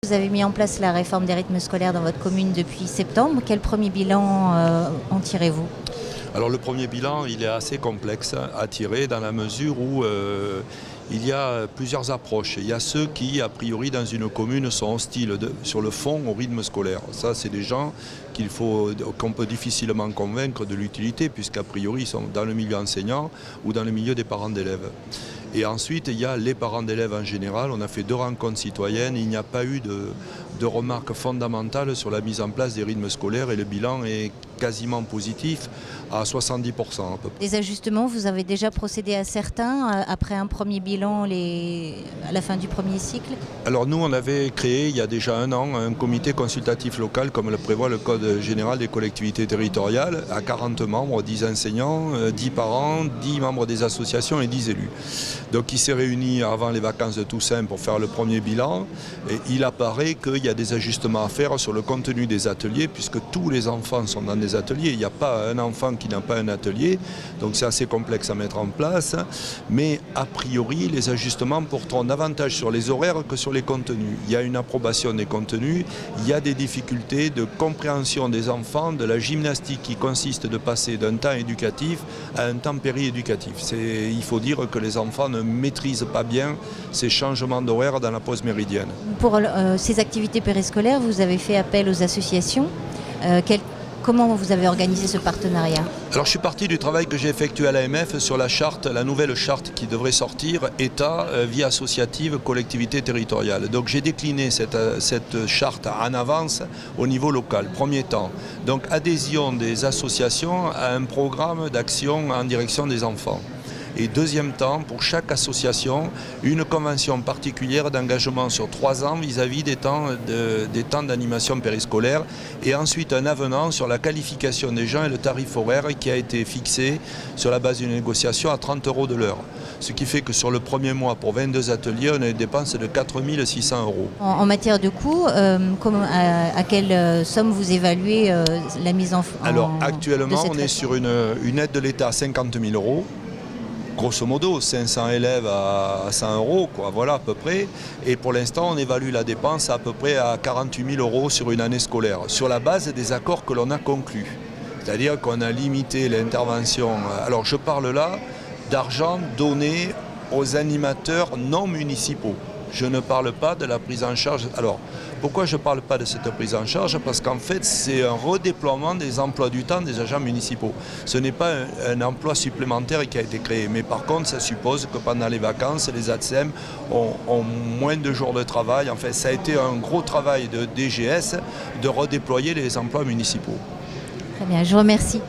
Vous avez mis en place la réforme des rythmes scolaires dans votre commune depuis septembre. Quel premier bilan en tirez-vous ? Alors le premier bilan, il est assez complexe à tirer dans la mesure où il y a plusieurs approches. Il y a ceux qui, a priori, dans une commune, sont hostiles sur le fond au rythme scolaire. Ça, c'est des gens qu'on peut difficilement convaincre de l'utilité, puisqu'a priori, ils sont dans le milieu enseignant ou dans le milieu des parents d'élèves. Et ensuite, il y a les parents d'élèves en général. On a fait 2 rencontres citoyennes. Il n'y a pas eu de remarques fondamentales sur la mise en place des rythmes scolaires et le bilan est quasiment positif à 70% à peu près. Des ajustements, vous avez déjà procédé à certains après un premier bilan à la fin du premier cycle ? Alors nous, on avait créé il y a déjà 1 an un comité consultatif local comme le prévoit le Code général des collectivités territoriales à 40 membres, 10 enseignants, 10 parents, 10 membres des associations et 10 élus. Donc il s'est réuni avant les vacances de Toussaint pour faire le premier bilan et il apparaît qu'il y a des ajustements à faire sur le contenu des ateliers puisque tous les enfants sont dans des ateliers. Il n'y a pas un enfant qui n'a pas un atelier, donc c'est assez complexe à mettre en place. Mais a priori, les ajustements porteront davantage sur les horaires que sur les contenus. Il y a une approbation des contenus, il y a des difficultés de compréhension des enfants, de la gymnastique qui consiste de passer d'un temps éducatif à un temps péri-éducatif. Il faut dire que les enfants ne maîtrisent pas bien ces changements d'horaire dans la pause méridienne. Pour ces activités périscolaires, vous avez fait appel aux associations. Comment vous avez organisé ce partenariat ? Alors je suis parti du travail que j'ai effectué à l'AMF sur la charte, la nouvelle charte qui devrait sortir, État, vie associative, collectivité territoriale. Donc j'ai décliné cette charte en avance au niveau local, premier temps. Donc adhésion des associations à un programme d'action en direction des enfants. Et deuxième temps, pour chaque association, une convention particulière d'engagement sur 3 ans vis-à-vis des temps d'animation périscolaire. Et ensuite un avenant sur la qualification des gens et le tarif horaire qui a été fixé sur la base d'une négociation à 30 € de l'heure. Ce qui fait que sur le premier mois, pour 22 ateliers, on a une dépense de 4 600 €. En matière de coûts, à quelle somme vous évaluez la mise en place ? Alors actuellement, on est sur une aide de l'État à 50 000 €. Grosso modo, 500 élèves à 100 €, quoi, voilà à peu près. Et pour l'instant, on évalue la dépense à peu près à 48 000 € sur une année scolaire, sur la base des accords que l'on a conclus. C'est-à-dire qu'on a limité l'intervention. Alors je parle là d'argent donné aux animateurs non municipaux. Je ne parle pas de la prise en charge. Alors, pourquoi je ne parle pas de cette prise en charge ? Parce qu'en fait, c'est un redéploiement des emplois du temps des agents municipaux. Ce n'est pas un emploi supplémentaire qui a été créé. Mais par contre, ça suppose que pendant les vacances, les ATSEM ont moins de jours de travail. En fait, ça a été un gros travail de DGS de redéployer les emplois municipaux. Très bien, je vous remercie.